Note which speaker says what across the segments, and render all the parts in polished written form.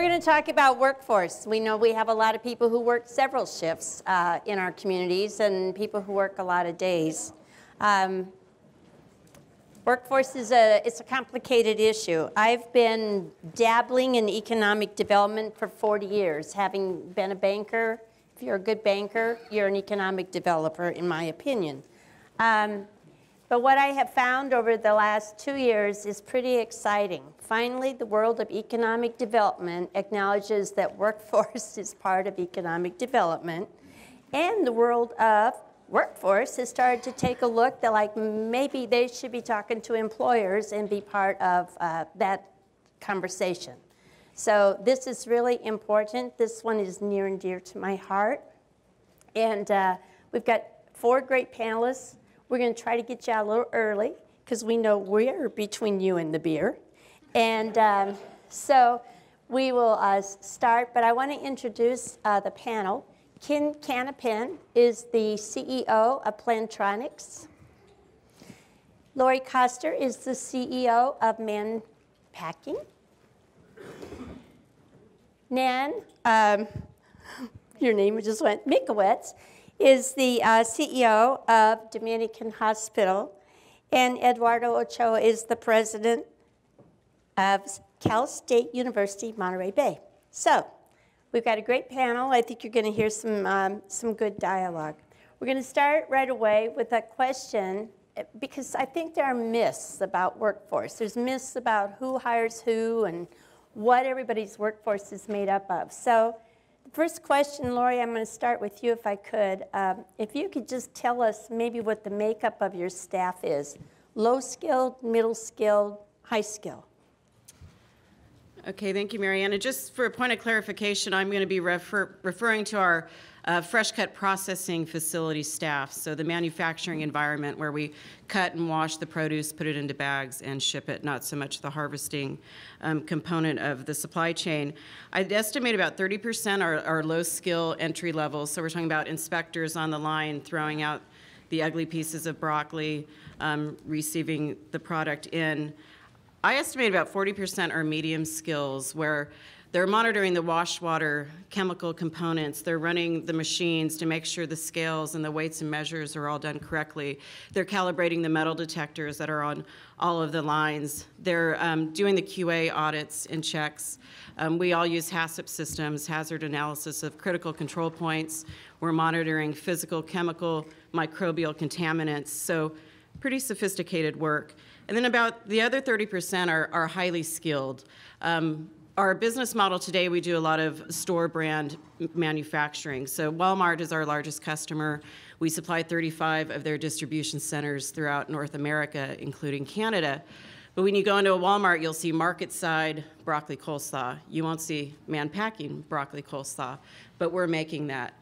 Speaker 1: We're going to talk about workforce. We know we have a lot of people who work several shifts in our communities and people who work a lot of days. Workforce is it's a complicated issue. I've been dabbling in economic development for 40 years, having been a banker. If you're a good banker, you're an economic developer, in my opinion. But what I have found over the last 2 years is pretty exciting. Finally, the world of economic development acknowledges that workforce is part of economic development, and the world of workforce has started to take a look that like maybe they should be talking to employers and be part of that conversation. So this is really important. This one is near and dear to my heart. And we've got 4 great panelists. We're going to try to get you out a little early because we know we're between you and the beer. And so we will start, but I want to introduce the panel. Ken Canapin is the CEO of Plantronics. Lori Koster is the CEO of Man Packing. Nan, your name just went, Mikowitz, is the CEO of Dominican Hospital. And Eduardo Ochoa is the president of Cal State University, Monterey Bay. So, we've got a great panel. I think you're going to hear some good dialogue. We're going to start right away with a question, because I think there are myths about workforce. There's myths about who hires who and what everybody's workforce is made up of. So the first question, Lori, I'm going to start with you if I could. If you could just tell us maybe what the makeup of your staff is. Low-skilled, middle-skilled, high-skilled.
Speaker 2: Okay, thank you, Mariana. Just for a point of clarification, I'm going to be referring to our fresh cut processing facility staff, so the manufacturing environment where we cut and wash the produce, put it into bags, and ship it, not so much the harvesting component of the supply chain. I'd estimate about 30% are low-skill entry levels, so we're talking about inspectors on the line throwing out the ugly pieces of broccoli, receiving the product in. I estimate about 40% are medium skills, where they're monitoring the wash water chemical components. They're running the machines to make sure the scales and the weights and measures are all done correctly. They're calibrating the metal detectors that are on all of the lines. They're doing the QA audits and checks. We all use HACCP systems, hazard analysis of critical control points. We're monitoring physical, chemical, microbial contaminants. So pretty sophisticated work. And then about the other 30% are highly skilled. Our business model today, we do a lot of store brand manufacturing. So Walmart is our largest customer. We supply 35 of their distribution centers throughout North America, including Canada. But when you go into a Walmart, you'll see market side broccoli coleslaw. You won't see Man Packing broccoli coleslaw, but we're making that.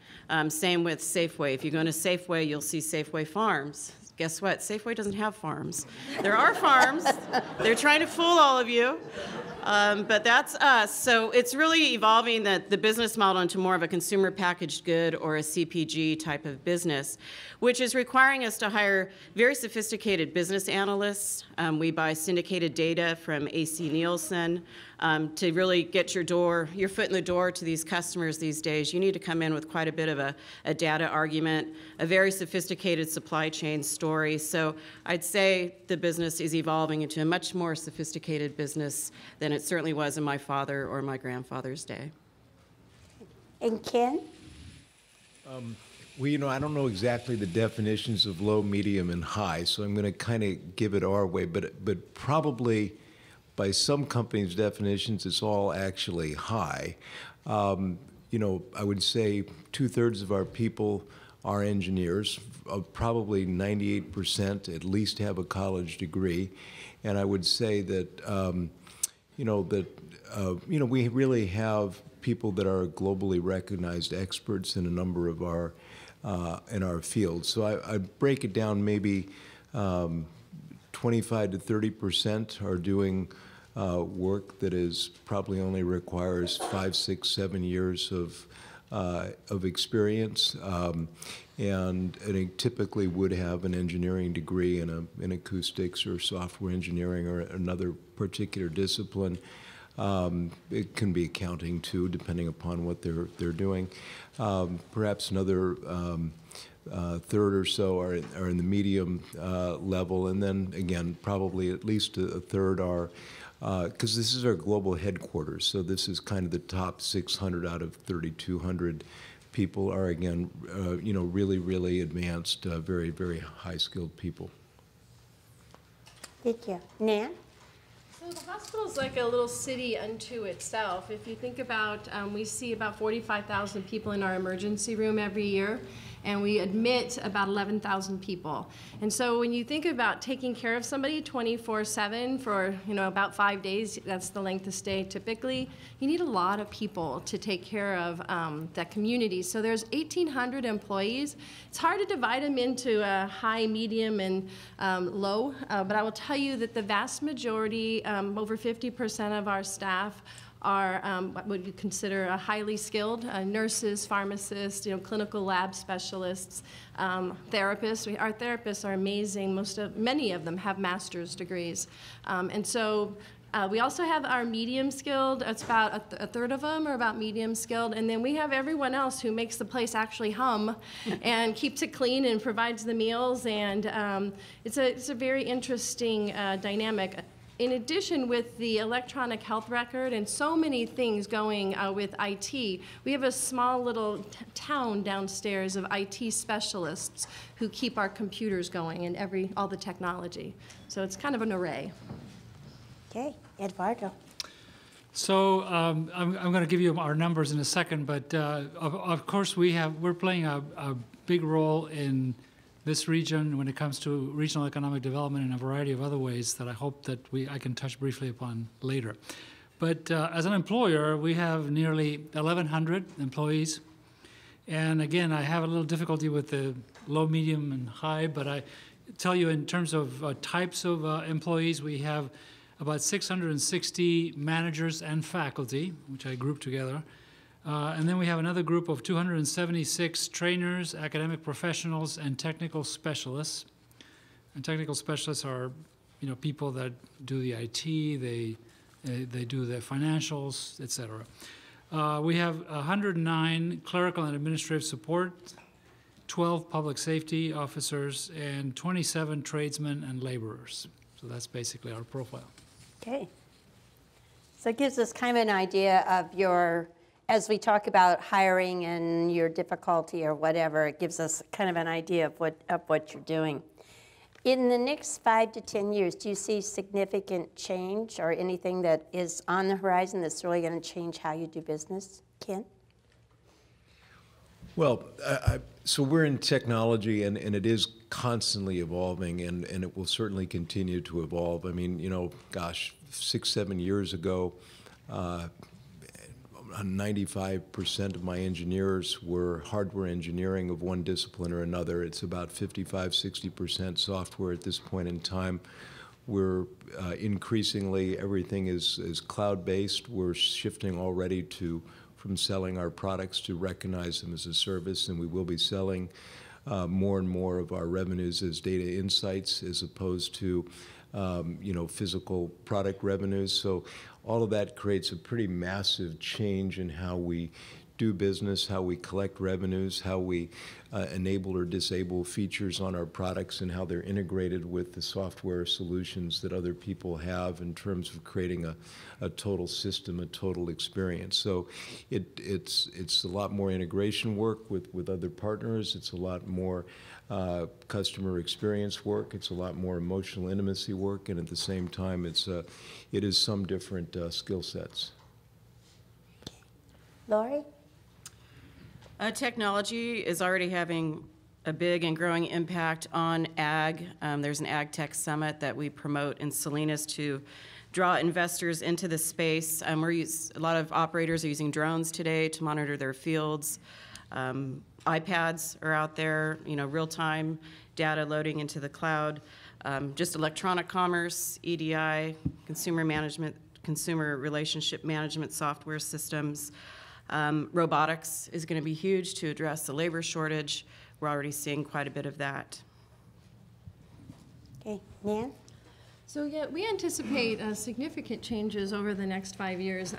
Speaker 2: Same with Safeway. If you go into Safeway, you'll see Safeway Farms. Guess what? Safeway doesn't have farms. There are farms. They're trying to fool all of you. But that's us. So it's really evolving the business model into more of a consumer packaged good or a CPG type of business, which is requiring us to hire very sophisticated business analysts. We buy syndicated data from AC Nielsen to really get your foot in the door to these customers these days. You need to come in with quite a bit of a data argument, a very sophisticated supply chain story. So I'd say the business is evolving into a much more sophisticated business than it certainly was in my father or my grandfather's day.
Speaker 1: And Ken?
Speaker 3: Well, I don't know exactly the definitions of low, medium, and high, so I'm going to kind of give it our way, but probably by some companies' definitions, it's all actually high. I would say 2/3 of our people are engineers. Probably 98% at least have a college degree, and I would say that we really have people that are globally recognized experts in a number of our in our field. So I break it down maybe 25 to 30% are doing work that is probably only requires 5, 6, 7 years of experience, and it typically would have an engineering degree in acoustics or software engineering or another particular discipline. It can be accounting too, depending upon what they're doing. Perhaps another third or so are in the medium level, and then again, probably at least a third are, because this is our global headquarters, so this is kind of the top 600 out of 3,200 people are, again, really, really advanced, very, very high-skilled people.
Speaker 1: Thank you. Nan?
Speaker 4: So the hospital is like a little city unto itself. If you think about, we see about 45,000 people in our emergency room every year, and we admit about 11,000 people. And so when you think about taking care of somebody 24/7 for about 5 days, that's the length of stay typically, you need a lot of people to take care of that community. So there's 1,800 employees. It's hard to divide them into high, medium, and low, but I will tell you that the vast majority, over 50% of our staff are what would you consider highly skilled nurses, pharmacists, clinical lab specialists, therapists. Our therapists are amazing. Many of them have master's degrees, and so. We also have our medium skilled, it's about a third of them are about medium skilled, and then we have everyone else who makes the place actually hum and keeps it clean and provides the meals, and it's a very interesting dynamic. In addition, with the electronic health record and so many things going with IT, we have a small little town downstairs of IT specialists who keep our computers going and all the technology. So it's kind of an array.
Speaker 1: Okay, Eduardo.
Speaker 5: So I'm going to give you our numbers in a second, but of course we're playing a big role in this region when it comes to regional economic development in a variety of other ways that I hope that I can touch briefly upon later. But as an employer, we have nearly 1,100 employees. And again, I have a little difficulty with the low, medium, and high, but I tell you in terms of types of employees, we have about 660 managers and faculty, which I grouped together. And then we have another group of 276 trainers, academic professionals, and technical specialists. And technical specialists are, people that do the IT, they do the financials, et cetera. We have 109 clerical and administrative support, 12 public safety officers, and 27 tradesmen and laborers. So that's basically our profile.
Speaker 1: Okay. So it gives us kind of an idea of as we talk about hiring and your difficulty or whatever, it gives us kind of an idea of what you're doing. In the next 5 to 10 years, do you see significant change or anything that is on the horizon that's really going to change how you do business? Ken?
Speaker 3: Well, so we're in technology, and it is constantly evolving, and it will certainly continue to evolve. I mean, 6, 7 years ago, 95% of my engineers were hardware engineering of one discipline or another. It's about 55, 60% software at this point in time. We're increasingly, everything is cloud-based. We're shifting already from selling our products to recognize them as a service, and we will be selling more and more of our revenues as data insights as opposed to physical product revenues. So all of that creates a pretty massive change in how we do business, how we collect revenues, how we enable or disable features on our products, and how they're integrated with the software solutions that other people have in terms of creating a total system, a total experience. So it's a lot more integration work with other partners. It's a lot more customer experience work. It's a lot more emotional intimacy work, and at the same time, it is some different skill sets.
Speaker 1: Lori?
Speaker 2: Technology is already having a big and growing impact on ag. There's an Ag Tech Summit that we promote in Salinas to draw investors into the space. A lot of operators are using drones today to monitor their fields. iPads are out there, real-time data loading into the cloud. Just electronic commerce, EDI, consumer relationship management software systems. Robotics is going to be huge to address the labor shortage. We're already seeing quite a bit of that.
Speaker 1: Okay, Nan?
Speaker 4: So yeah, we anticipate significant changes over the next 5 years.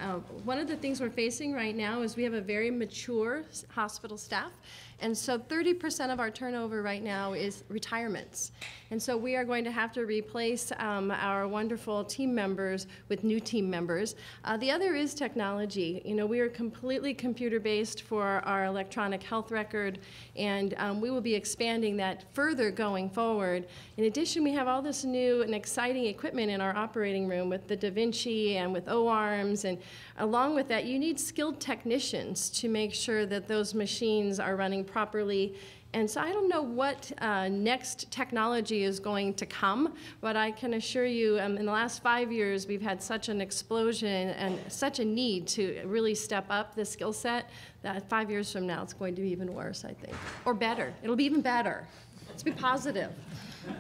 Speaker 4: One of the things we're facing right now is we have a very mature hospital staff, and so 30% of our turnover right now is retirements. And so we are going to have to replace our wonderful team members with new team members. The other is technology. You know, we are completely computer-based for our electronic health record, and we will be expanding that further going forward. In addition, we have all this new and exciting equipment in our operating room with the Da Vinci and with O-arms, and along with that, you need skilled technicians to make sure that those machines are running properly. And so I don't know what next technology is going to come, but I can assure you in the last 5 years, we've had such an explosion and such a need to really step up the skill set that 5 years from now, it's going to be even worse, I think. Or better. It'll be even better. Let's be positive.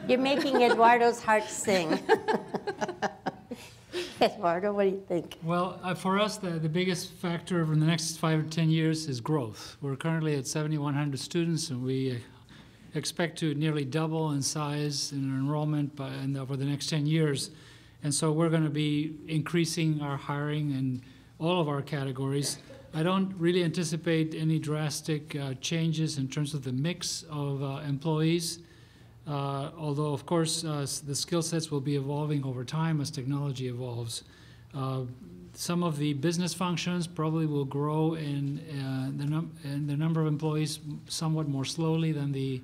Speaker 1: You're making Eduardo's heart sing. Eduardo, what do you think?
Speaker 5: Well, for us, the biggest factor in the next 5 or 10 years is growth. We're currently at 7,100 students, and we expect to nearly double in size in our enrollment over the next 10 years. And so we're going to be increasing our hiring in all of our categories. I don't really anticipate any drastic changes in terms of the mix of employees. Although, of course, the skill sets will be evolving over time as technology evolves. Some of the business functions probably will grow in the number of employees somewhat more slowly than the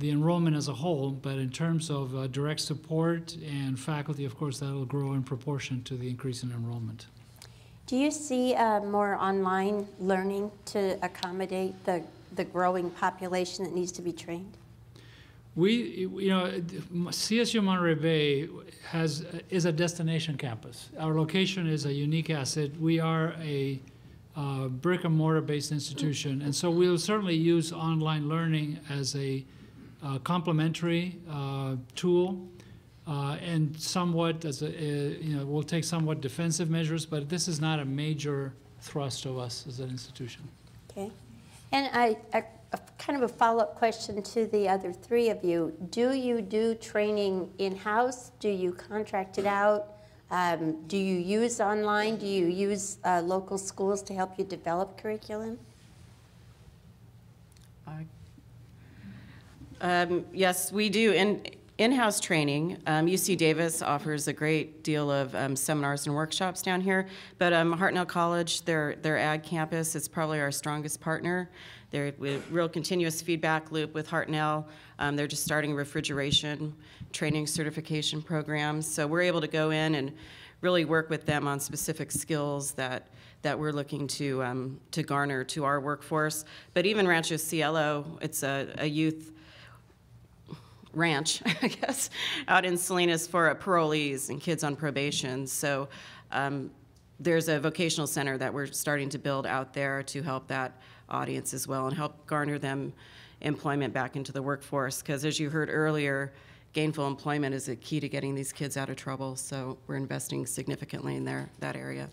Speaker 5: enrollment as a whole, but in terms of direct support and faculty, of course, that will grow in proportion to the increase in enrollment.
Speaker 1: Do you see more online learning to accommodate the growing population that needs to be trained?
Speaker 5: CSU Monterey Bay is a destination campus. Our location is a unique asset. We are a brick and mortar based institution, and so we'll certainly use online learning as a complementary tool, and somewhat as we'll take somewhat defensive measures, but this is not a major thrust of us as an institution.
Speaker 1: Okay, and kind of a follow-up question to the other three of you. Do you do training in-house? Do you contract it out? Do you use online? Do you use local schools to help you develop curriculum?
Speaker 2: Yes, we do. In-house training. UC Davis offers a great deal of seminars and workshops down here, but Hartnell College, their ag campus is probably our strongest partner. They're a real continuous feedback loop with Hartnell. They're just starting refrigeration training certification programs, so we're able to go in and really work with them on specific skills that we're looking to garner to our workforce. But even Rancho Cielo, it's a youth ranch, I guess, out in Salinas for parolees and kids on probation. So there's a vocational center that we're starting to build out there to help that audience as well and help garner them employment back into the workforce. Because as you heard earlier, gainful employment is a key to getting these kids out of trouble. So we're investing significantly in that area.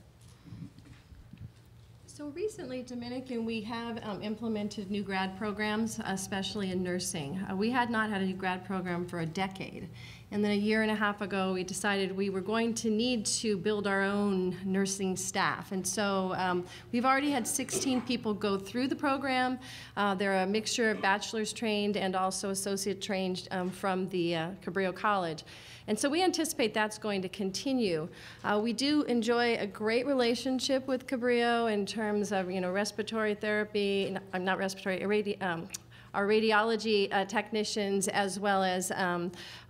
Speaker 4: So recently, Dominican, we have implemented new grad programs, especially in nursing. We had not had a new grad program for a decade. And then a year and a half ago, we decided we were going to need to build our own nursing staff. And so we've already had 16 people go through the program. They're a mixture of bachelor's trained and also associate trained from the Cabrillo College. And so we anticipate that's going to continue. We do enjoy a great relationship with Cabrillo in terms of, respiratory therapy, not respiratory, our radiology technicians, as well as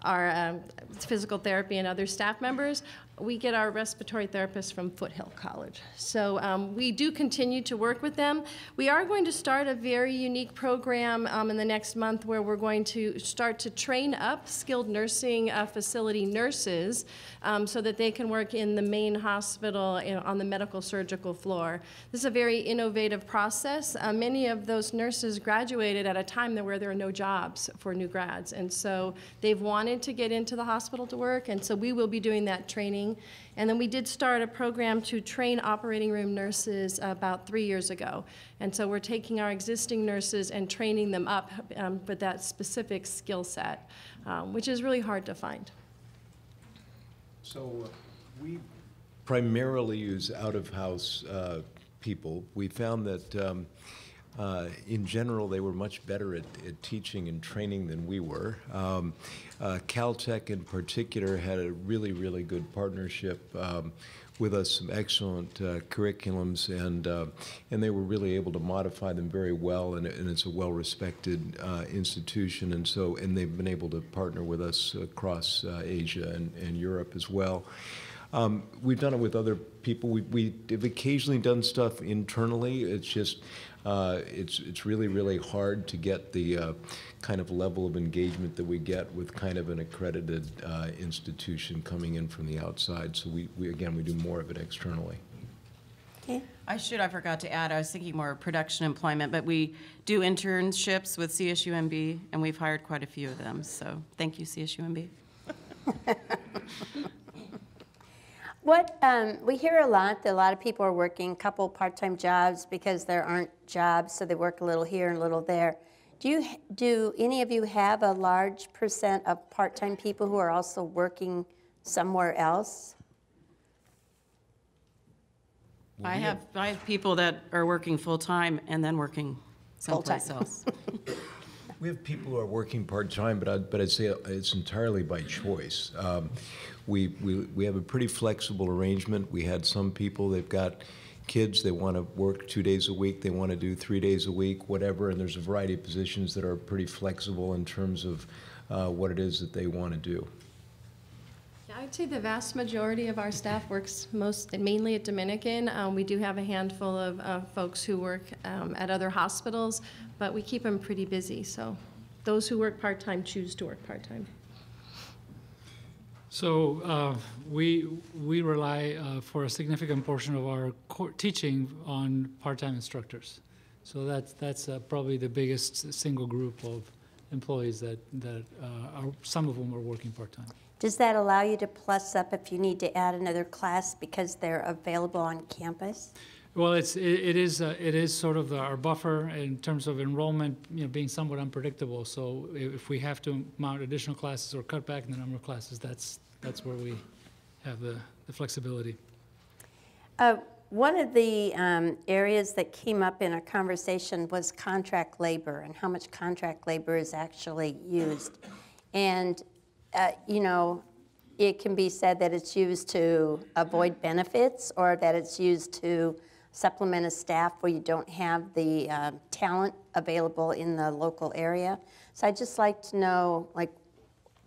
Speaker 4: our physical therapy and other staff members. We get our respiratory therapists from Foothill College. So we do continue to work with them. We are going to start a very unique program in the next month where we're going to start to train up skilled nursing facility nurses so that they can work in the main hospital on the medical surgical floor. This is a very innovative process. Many of those nurses graduated at a time where there are no jobs for new grads, and so they've wanted to get into the hospital to work, and so we will be doing that training. And then we did start a program to train operating room nurses about 3 years ago. And so we're taking our existing nurses and training them up with that specific skill set, which is really hard to find.
Speaker 3: So we primarily use out-of-house people. We found that in general they were much better at teaching and training than we were. Caltech in particular had a really, really good partnership with us, some excellent curriculums, and they were really able to modify them very well, and it's a well-respected institution, and they've been able to partner with us across Asia and Europe as well. We've done it with other people. We've occasionally done stuff internally. It's just it's really, really hard to get the kind of level of engagement that we get with kind of an accredited institution coming in from the outside. So we do more of it externally.
Speaker 1: Okay.
Speaker 2: I forgot to add, I was thinking more production employment, but we do internships with CSUMB, and we've hired quite a few of them. So thank you, CSUMB.
Speaker 1: We hear a lot that a lot of people are working a couple part-time jobs because there aren't jobs, so they work a little here and a little there. Do any of you have a large percent of part-time people who are also working somewhere else?
Speaker 2: I have people that are working full-time and then working someplace else.
Speaker 3: We have people who are working part-time, but I'd say it's entirely by choice. We have a pretty flexible arrangement. We had some people, they've got kids, they want to work 2 days a week, they want to do 3 days a week, whatever, and there's a variety of positions that are pretty flexible in terms of what it is that they want to do.
Speaker 4: Yeah, I'd say the vast majority of our staff works mainly at Dominican. We do have a handful of folks who work at other hospitals, but we keep them pretty busy. So those who work part-time choose to work part-time.
Speaker 5: So we rely for a significant portion of our teaching on part-time instructors. So that's probably the biggest single group of employees that are, some of whom are working part-time.
Speaker 1: Does that allow you to plus up if you need to add another class because they're available on campus?
Speaker 5: Well, it is sort of our buffer in terms of enrollment, being somewhat unpredictable. So if we have to mount additional classes or cut back in the number of classes, that's where we have the flexibility.
Speaker 1: One of the areas that came up in a conversation was contract labor and how much contract labor is actually used. And it can be said that it's used to avoid benefits or that it's used to supplement a staff where you don't have the talent available in the local area. So I'd just like to know,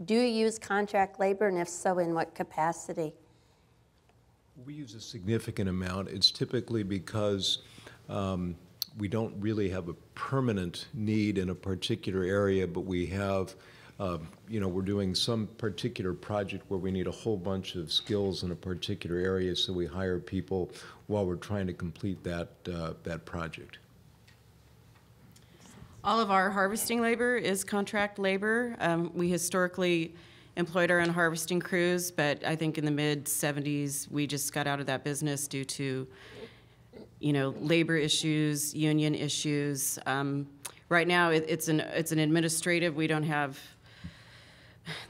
Speaker 1: do you use contract labor, and if so, in what capacity?
Speaker 3: We use a significant amount. It's typically because we don't really have a permanent need in a particular area, but we have we're doing some particular project where we need a whole bunch of skills in a particular area, so we hire people while we're trying to complete that project.
Speaker 2: All of our harvesting labor is contract labor. We historically employed our own harvesting crews, but I think in the mid-'70s we just got out of that business due to labor issues, union issues. Right now it's an administrative. We don't have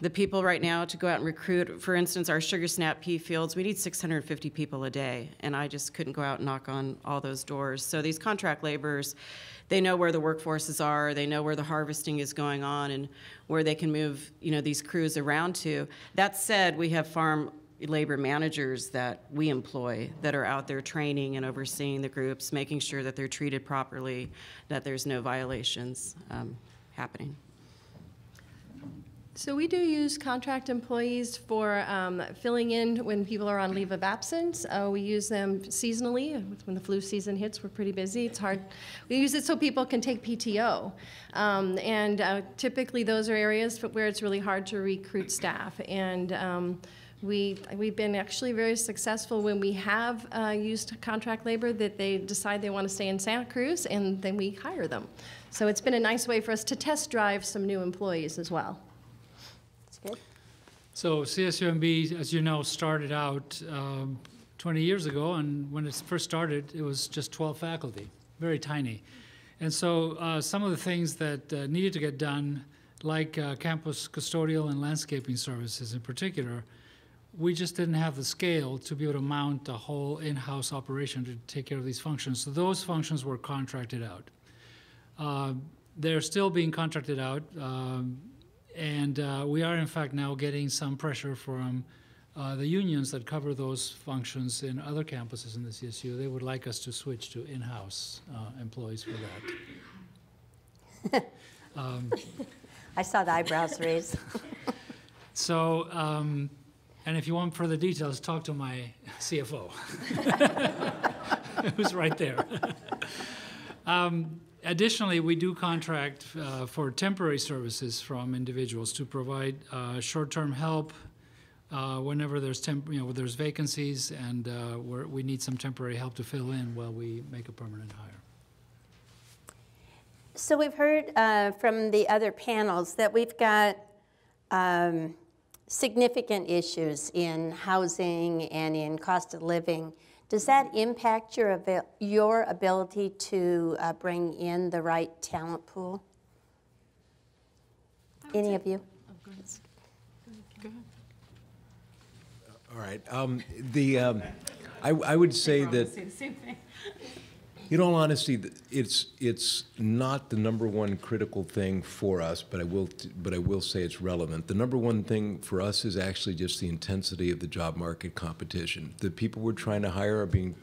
Speaker 2: the people right now to go out and recruit. For instance, our sugar snap pea fields, we need 650 people a day, and I just couldn't go out and knock on all those doors. So these contract laborers, they know where the workforces are, they know where the harvesting is going on, and where they can move these crews around to. That said, we have farm labor managers that we employ that are out there training and overseeing the groups, making sure that they're treated properly, that there's no violations happening.
Speaker 4: So we do use contract employees for filling in when people are on leave of absence. We use them seasonally. When the flu season hits, we're pretty busy. It's hard. We use it so people can take PTO. Typically those are areas where it's really hard to recruit staff. And we've been actually very successful when we have used contract labor that they decide they want to stay in Santa Cruz, and then we hire them. So it's been a nice way for us to test drive some new employees as well.
Speaker 1: Good.
Speaker 5: So CSUMB, as you know, started out 20 years ago, and when it first started, it was just 12 faculty, very tiny. And so some of the things that needed to get done, like campus custodial and landscaping services in particular, we just didn't have the scale to be able to mount a whole in-house operation to take care of these functions. So those functions were contracted out. They're still being contracted out, and we are in fact now getting some pressure from the unions that cover those functions in other campuses in the CSU. They would like us to switch to in-house employees for that.
Speaker 1: I saw the eyebrows raised.
Speaker 5: So, and if you want further details, talk to my CFO, who's right there. Additionally, we do contract for temporary services from individuals to provide short-term help whenever there's there's vacancies and we need some temporary help to fill in while we make a permanent hire.
Speaker 1: So we've heard from the other panels that we've got significant issues in housing and in cost of living. Does that impact your ability to bring in the right talent pool? Any of you?
Speaker 2: Oh, go ahead. Go ahead.
Speaker 3: All right. I would say that,
Speaker 2: Say the same thing.
Speaker 3: in all honesty, it's not the number one critical thing for us, but I will say it's relevant. The number one thing for us is actually just the intensity of the job market competition. The people we're trying to hire are being,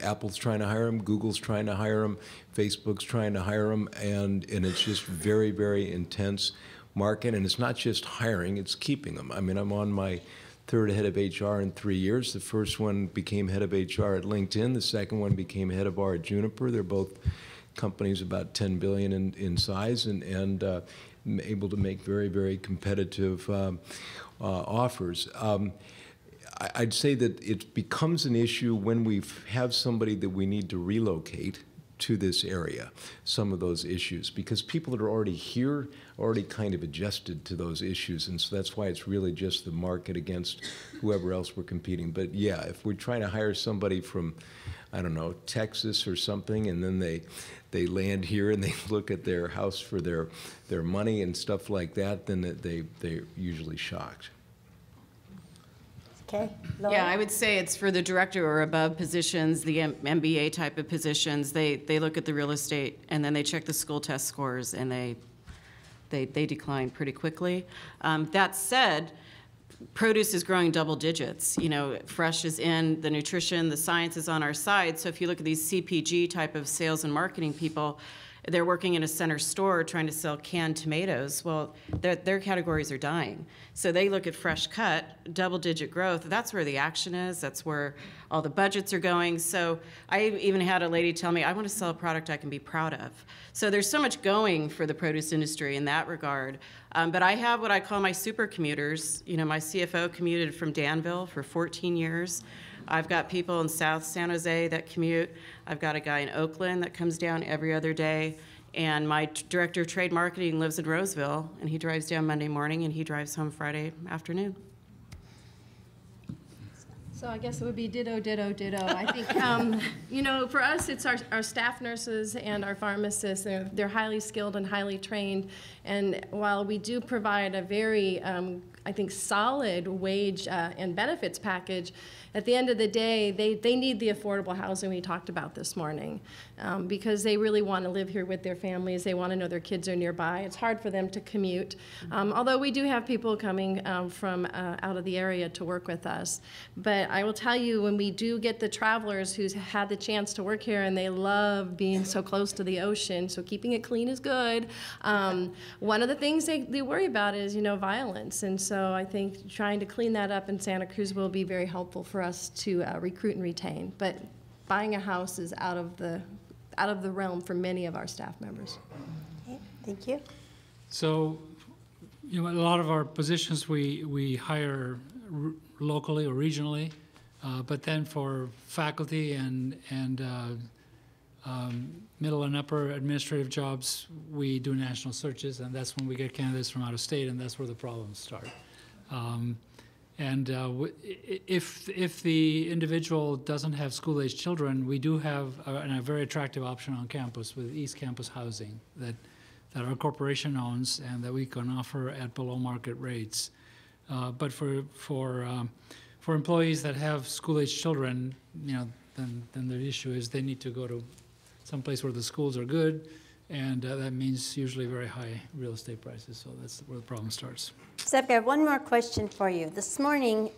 Speaker 3: Apple's trying to hire them, Google's trying to hire them, Facebook's trying to hire them, and it's just very, very intense market. And it's not just hiring, it's keeping them. I mean, I'm on my third head of HR in 3 years. The first one became head of HR at LinkedIn. The second one became head of R at Juniper. They're both companies about 10 billion in size and able to make very, very competitive offers. I'd say that it becomes an issue when we have somebody that we need to relocate to this area, some of those issues, because people that are already here already kind of adjusted to those issues, and so that's why it's really just the market against whoever else we're competing. But yeah, if we're trying to hire somebody from, I don't know, Texas or something, and then they land here and they look at their house for their money and stuff like that, then they're usually shocked.
Speaker 1: Okay. Laura?
Speaker 2: Yeah, I would say it's for the director or above positions, the MBA type of positions. They look at the real estate and then they check the school test scores and they decline pretty quickly. That said, produce is growing double digits. Fresh is in, the nutrition, the science is on our side. So if you look at these CPG type of sales and marketing people, they're working in a center store trying to sell canned tomatoes. Well, their categories are dying. So they look at fresh cut, double-digit growth. That's where the action is. That's where all the budgets are going. So I even had a lady tell me, I want to sell a product I can be proud of. So there's so much going for the produce industry in that regard. But I have what I call my super commuters. My CFO commuted from Danville for 14 years. I've got people in South San Jose that commute. I've got a guy in Oakland that comes down every other day. And my director of trade marketing lives in Roseville, and he drives down Monday morning and he drives home Friday afternoon.
Speaker 4: So I guess it would be ditto, ditto, ditto. I think, for us, it's our staff nurses and our pharmacists. They're highly skilled and highly trained. And while we do provide a very, I think, solid wage and benefits package, at the end of the day, they need the affordable housing we talked about this morning because they really want to live here with their families. They want to know their kids are nearby. It's hard for them to commute, although we do have people coming from out of the area to work with us. But I will tell you, when we do get the travelers who's had the chance to work here and they love being so close to the ocean, so keeping it clean is good, one of the things they worry about is, violence. And so I think trying to clean that up in Santa Cruz will be very helpful for us to recruit and retain. But buying a house is out of the realm for many of our staff members.
Speaker 1: Okay, thank you.
Speaker 5: So, a lot of our positions we hire locally or regionally, but then for faculty and middle and upper administrative jobs, we do national searches, and that's when we get candidates from out of state, and that's where the problems start. If the individual doesn't have school-age children, we do have a very attractive option on campus with East Campus housing that our corporation owns and that we can offer at below market rates. But for employees that have school-age children, then the issue is they need to go to some place where the schools are good, and that means usually very high real estate prices. So that's where the problem starts.
Speaker 1: So I've got one more question for you. This morning,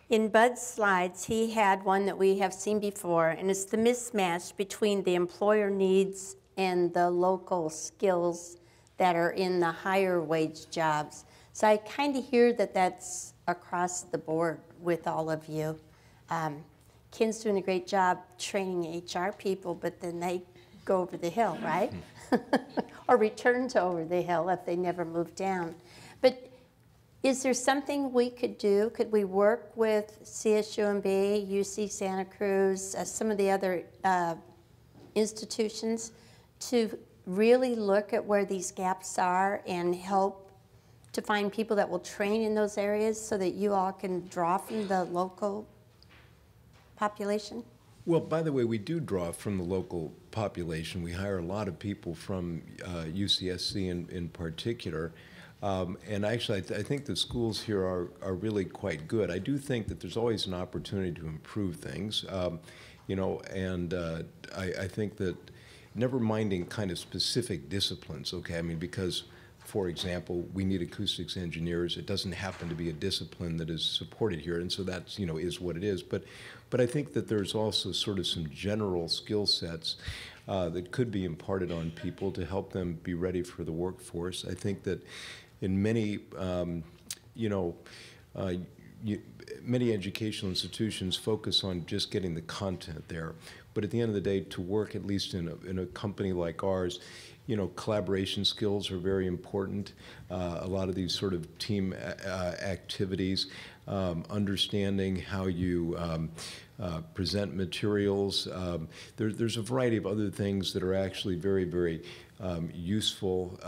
Speaker 1: in Bud's slides, he had one that we have seen before, and it's the mismatch between the employer needs and the local skills that are in the higher wage jobs. So I kind of hear that that's across the board with all of you. Ken's doing a great job training HR people, but then they go over the hill, right? Or return to over the hill if they never move down. But is there something we could do? Could we work with CSUMB, UC Santa Cruz, some of the other institutions to really look at where these gaps are and help to find people that will train in those areas so that you all can draw from the local population?
Speaker 3: Well, by the way, we do draw from the local population. We hire a lot of people from UCSC in particular. And actually, I think the schools here are really quite good. I do think that there's always an opportunity to improve things, and I think that never minding kind of specific disciplines, okay? I mean, because, for example, we need acoustics engineers. It doesn't happen to be a discipline that is supported here, and so that's, is what it is. But I think that there's also sort of some general skill sets that could be imparted on people to help them be ready for the workforce. I think that in many, many educational institutions focus on just getting the content there. But at the end of the day, to work at least in a company like ours, collaboration skills are very important. A lot of these sort of team activities, understanding how you present materials. There's a variety of other things that are actually very, very useful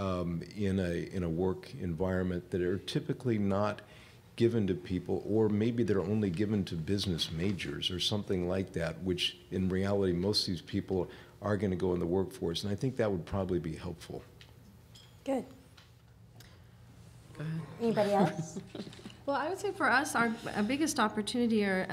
Speaker 3: in a work environment that are typically not given to people, or maybe they're only given to business majors or something like that, which in reality most of these people are going to go in the workforce, and I think that would probably be helpful.
Speaker 1: Good.
Speaker 2: Go ahead.
Speaker 1: Anybody else?
Speaker 4: Well, I would say for us, our biggest opportunity are,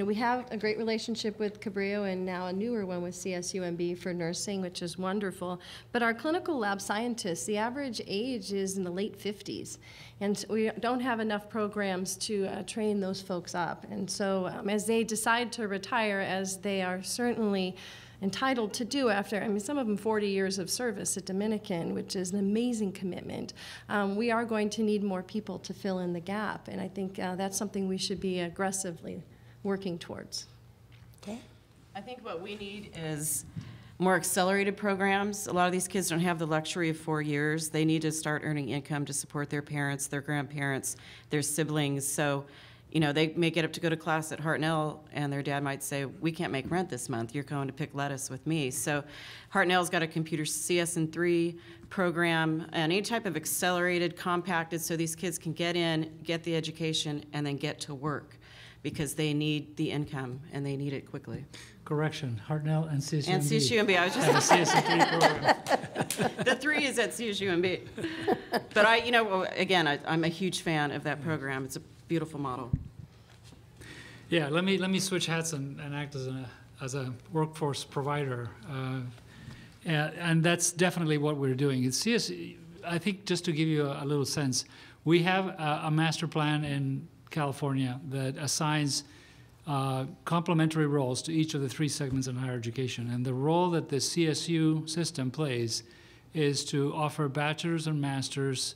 Speaker 4: we have a great relationship with Cabrillo and now a newer one with CSUMB for nursing, which is wonderful. But our clinical lab scientists, the average age is in the late 50s. And we don't have enough programs to train those folks up. And so as they decide to retire, as they are certainly entitled to do after, some of them 40 years of service at Dominican, which is an amazing commitment. We are going to need more people to fill in the gap, and I think that's something we should be aggressively working towards.
Speaker 1: Okay.
Speaker 2: I think what we need is more accelerated programs. A lot of these kids don't have the luxury of 4 years. They need to start earning income to support their parents, their grandparents, their siblings. So, they may get up to go to class at Hartnell, and their dad might say, we can't make rent this month. You're going to pick lettuce with me. So Hartnell's got a computer CS&3 program, and any type of accelerated, compacted, so these kids can get in, get the education, and then get to work, because they need the income, and they need it quickly.
Speaker 5: Correction, Hartnell and CSUMB.
Speaker 2: And CSUMB, I was
Speaker 5: And
Speaker 2: just...
Speaker 5: the CS3 program.
Speaker 2: The 3 is at CSUMB. But I'm a huge fan of that program. It's a beautiful model.
Speaker 5: Yeah, let me switch hats and act as a workforce provider, and that's definitely what we're doing. I think just to give you a little sense, we have a master plan in California that assigns complementary roles to each of the 3 segments in higher education, and the role that the CSU system plays is to offer bachelor's and master's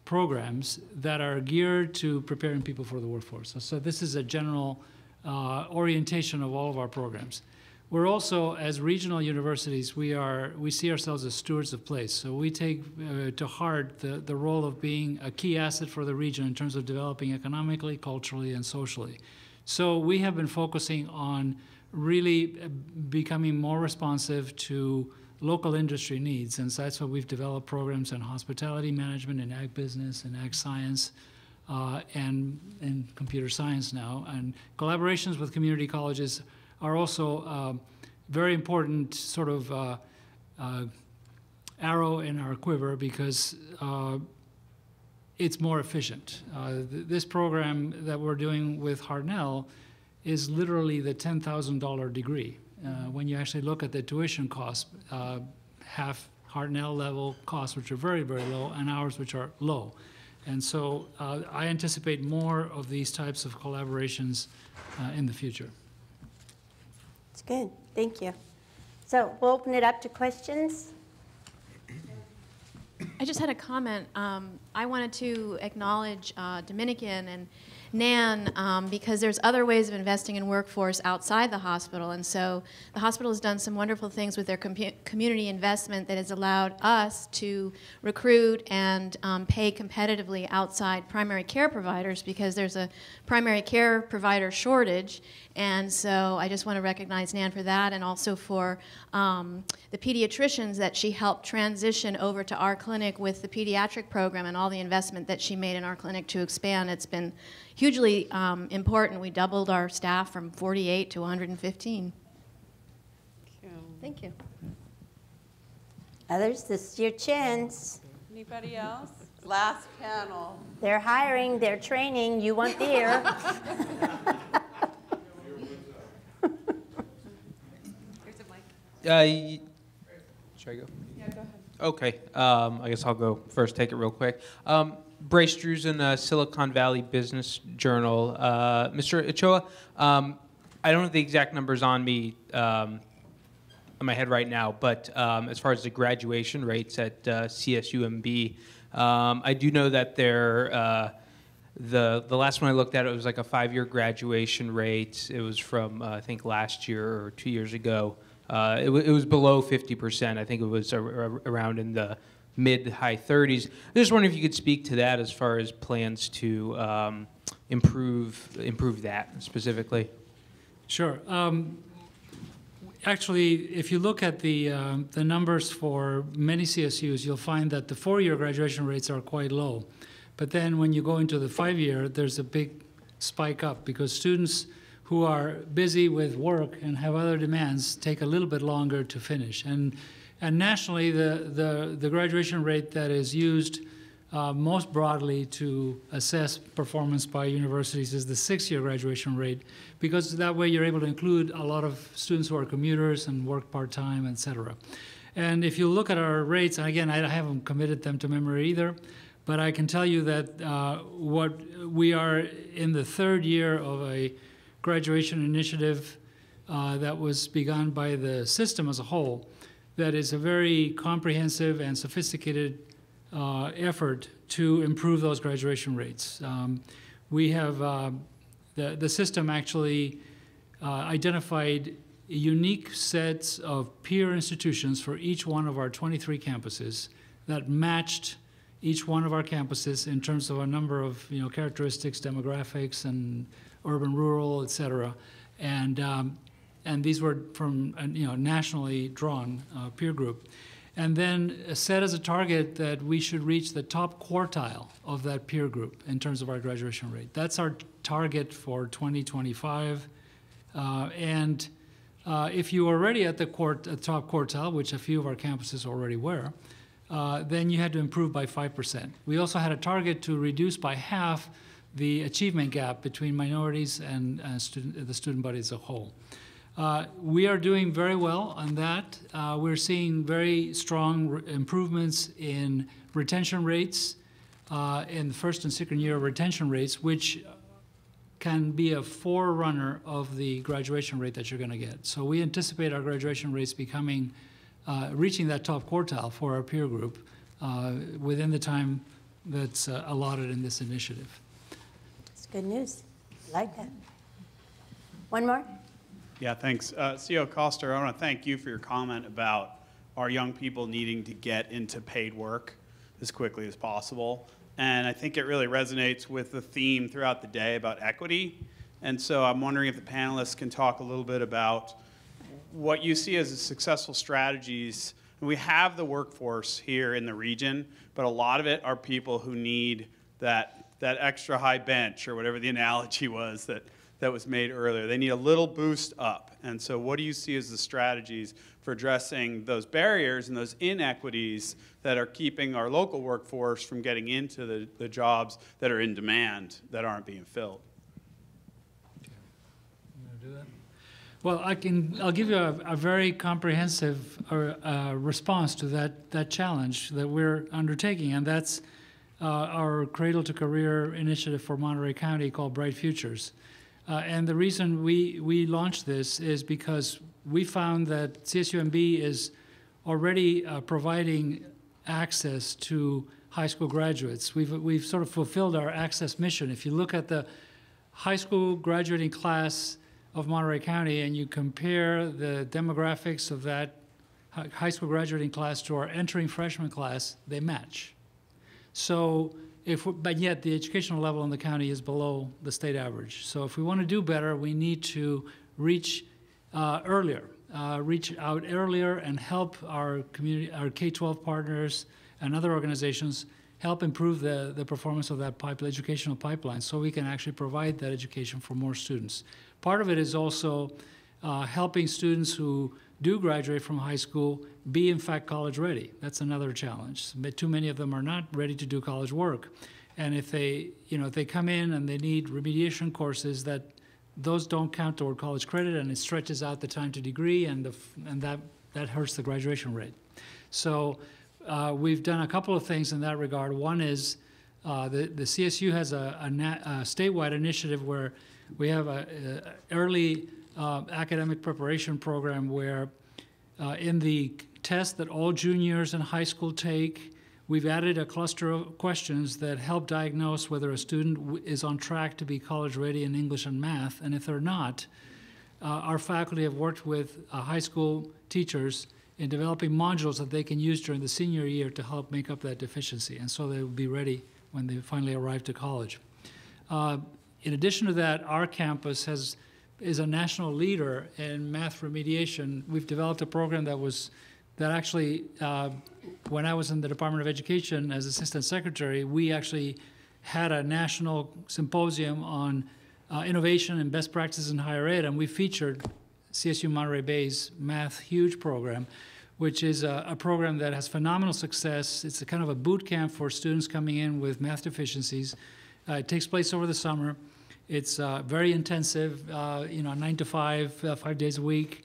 Speaker 5: programs that are geared to preparing people for the workforce. So this is a general orientation of all of our programs. We're also, as regional universities, we see ourselves as stewards of place. So we take to heart the role of being a key asset for the region in terms of developing economically, culturally, and socially. So we have been focusing on really becoming more responsive to local industry needs, and so that's why we've developed programs in hospitality management, in ag business, in ag science, and in computer science now. And collaborations with community colleges are also very important sort of arrow in our quiver, because it's more efficient. This program that we're doing with Hartnell is literally the $10,000 degree. When you actually look at the tuition costs, half Hartnell level costs, which are very, very low, and ours, which are low. And so I anticipate more of these types of collaborations in the future.
Speaker 1: It's good. Thank you. So we'll open it up to questions.
Speaker 6: I just had a comment. I wanted to acknowledge Dominican and Nan because there's other ways of investing in workforce outside the hospital. And so the hospital has done some wonderful things with their community investment that has allowed us to recruit and pay competitively outside primary care providers because there's a primary care provider shortage. And so I just want to recognize Nan for that, and also for the pediatricians that she helped transition over to our clinic with the pediatric program and all the investment that she made in our clinic to expand. It's been hugely important. We doubled our staff from 48 to 115.
Speaker 4: Thank you.
Speaker 1: Others, this is your chance.
Speaker 7: Anybody else? Last panel.
Speaker 1: They're hiring, they're training, you want beer.
Speaker 8: Should I go?
Speaker 7: Yeah, go ahead.
Speaker 8: Okay. I guess I'll go first, take it real quick. Bryce Drusen, Silicon Valley Business Journal. Mr. Ochoa, I don't have the exact numbers on me on my head right now, but as far as the graduation rates at CSUMB, I do know that they're the last one I looked at, it was like a 5-year graduation rate. It was from I think last year or 2 years ago. It was below 50%. I think it was around in the mid-high 30s. I just wondering if you could speak to that as far as plans to improve that specifically.
Speaker 5: Sure. Actually, if you look at the numbers for many CSUs, you'll find that the 4-year graduation rates are quite low. But then when you go into the 5-year, there's a big spike up because students who are busy with work and have other demands take a little bit longer to finish. And nationally, the graduation rate that is used most broadly to assess performance by universities is the 6-year graduation rate, because that way you're able to include a lot of students who are commuters and work part-time, et cetera. And if you look at our rates, and again, I haven't committed them to memory either, but I can tell you that what we are in the 3rd year of a graduation initiative that was begun by the system as a whole, that is a very comprehensive and sophisticated effort to improve those graduation rates. We have, the system actually identified unique sets of peer institutions for each one of our 23 campuses that matched each one of our campuses in terms of a number of characteristics, demographics, and urban, rural, et cetera. And these were from nationally drawn peer group. And then set as a target that we should reach the top quartile of that peer group in terms of our graduation rate. That's our target for 2025. If you are already at the top quartile, which a few of our campuses already were, then you had to improve by 5%. We also had a target to reduce by half the achievement gap between minorities and the student body as a whole. We are doing very well on that. We're seeing very strong improvements in retention rates, in the 1st and 2nd year retention rates, which can be a forerunner of the graduation rate that you're going to get. So we anticipate our graduation rates becoming, reaching that top quartile for our peer group within the time that's allotted in this initiative.
Speaker 1: It's good news. I like that. One more?
Speaker 9: Yeah, thanks. CEO Koster, I want to thank you for your comment about our young people needing to get into paid work as quickly as possible. And I think it really resonates with the theme throughout the day about equity. And so I'm wondering if the panelists can talk a little bit about what you see as the successful strategies. We have the workforce here in the region, but a lot of it are people who need that extra high bench, or whatever the analogy was, that was made earlier. They need a little boost up. And so what do you see as the strategies for addressing those barriers and those inequities that are keeping our local workforce from getting into the jobs that are in demand that aren't being filled?
Speaker 5: Well, I'll give you a very comprehensive response to that challenge that we're undertaking, and that's our Cradle to Career initiative for Monterey County called Bright Futures. And the reason we launched this is because we found that CSUMB is already providing access to high school graduates. We've sort of fulfilled our access mission. If you look at the high school graduating class of Monterey County and you compare the demographics of that high school graduating class to our entering freshman class, they match. So, but yet the educational level in the county is below the state average. So if we want to do better, we need to reach earlier, reach out earlier and help our community, our K-12 partners and other organizations help improve the performance of that educational pipeline so we can actually provide that education for more students. Part of it is also helping students who do graduate from high school be in fact college ready. That's another challenge. Too many of them are not ready to do college work. And if they come in and they need remediation courses, those don't count toward college credit, and it stretches out the time to degree, and that hurts the graduation rate. So we've done a couple of things in that regard. One is the CSU has a statewide initiative where we have an early academic preparation program where in the test that all juniors in high school take, we've added a cluster of questions that help diagnose whether a student is on track to be college ready in English and math. And if they're not, our faculty have worked with high school teachers in developing modules that they can use during the senior year to help make up that deficiency. And so they will be ready when they finally arrive to college. In addition to that, our campus is a national leader in math remediation. We've developed a program that actually, when I was in the Department of Education as Assistant Secretary, we actually had a national symposium on innovation and best practices in higher ed, and we featured CSU Monterey Bay's Math Huge program, which is a program that has phenomenal success. It's a kind of a boot camp for students coming in with math deficiencies. It takes place over the summer. It's very intensive, 9 to 5, 5 days a week.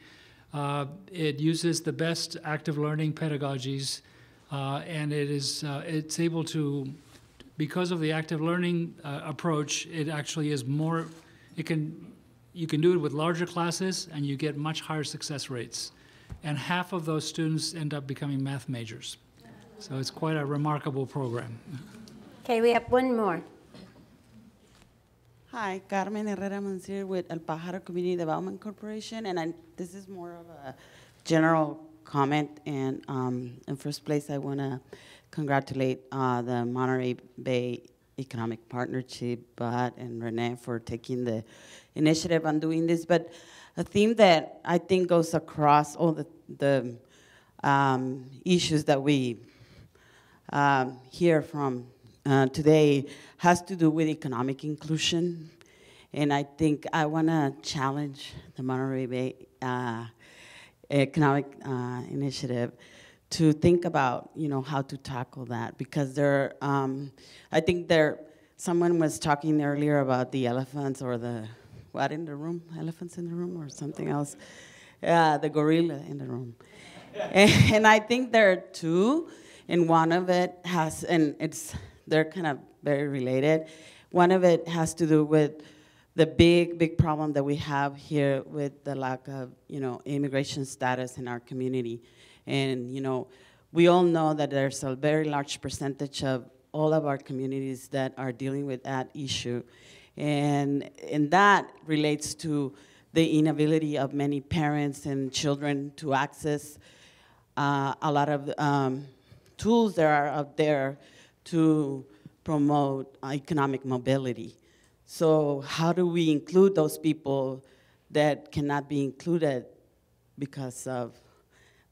Speaker 5: It uses the best active learning pedagogies, and it's able to, because of the active learning approach, it actually is more, you can do it with larger classes and you get much higher success rates. And half of those students end up becoming math majors. So it's quite a remarkable program.
Speaker 1: Okay, we have one more.
Speaker 7: Hi, Carmen Herrera Mancier with El Pájaro Community Development Corporation, and this is more of a general comment. And in first place, I want to congratulate the Monterey Bay Economic Partnership, Bud and Renee, for taking the initiative on doing this. But a theme that I think goes across all the issues that we hear from today has to do with economic inclusion. And I think I want to challenge the Monterey Bay Economic Initiative to think about, how to tackle that, because I think someone was talking earlier about the elephants or the, what in the room? Elephants in the room or something else? The gorilla in the room. And I think there are two, and one of it has, and they're kind of very related. One of it has to do with the big problem that we have here with the lack of, immigration status in our community. And, we all know that there's a very large percentage of all of our communities that are dealing with that issue. And that relates to the inability of many parents and children to access a lot of tools that are out there to promote economic mobility. So how do we include those people that cannot be included because of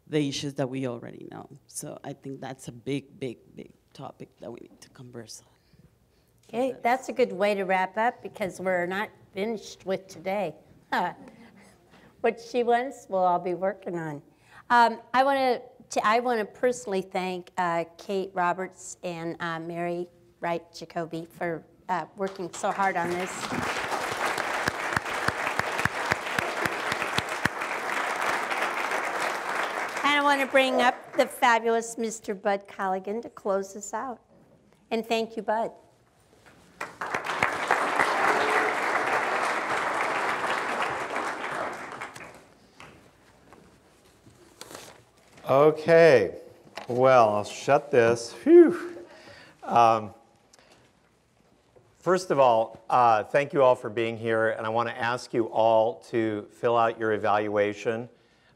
Speaker 7: the issues that we already know? So I think that's a big topic that we need to converse on.
Speaker 1: Okay, that's a good way to wrap up, because we're not finished with today. What she wants, we'll all be working on. I want to personally thank Kate Roberts and Mary Wright Jacoby for working so hard on this. And I want to bring up the fabulous Mr. Bud Colligan to close us out. And thank you, Bud.
Speaker 10: Okay, well, I'll shut this. Phew. First of all, thank you all for being here, and I want to ask you all to fill out your evaluation.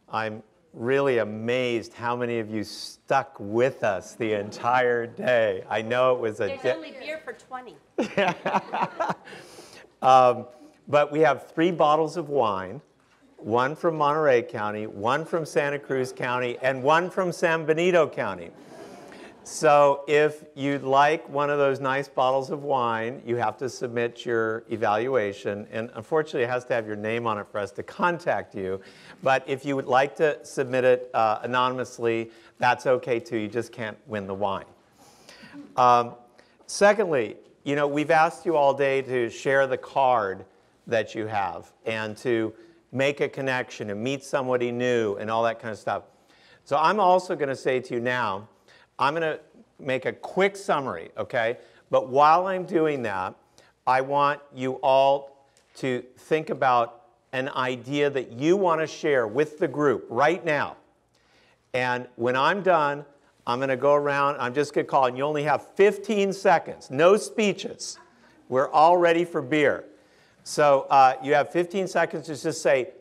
Speaker 10: I'm really amazed how many of you stuck with us the entire day. I know it was a...
Speaker 1: There's only beer for 20.
Speaker 10: But we have 3 bottles of wine, 1 from Monterey County, 1 from Santa Cruz County, and 1 from San Benito County. So if you'd like one of those nice bottles of wine, you have to submit your evaluation. And unfortunately, it has to have your name on it for us to contact you. But if you would like to submit it anonymously, that's okay too. You just can't win the wine. Secondly, you know, we've asked you all day to share the card that you have and to make a connection and meet somebody new and all that kind of stuff. So I'm also going to say to you now, I'm going to make a quick summary, okay? But while I'm doing that, I want you all to think about an idea that you want to share with the group right now. And when I'm done, I'm going to go around. I'm just going to call, and you only have 15 seconds. No speeches. We're all ready for beer. So you have 15 seconds to just say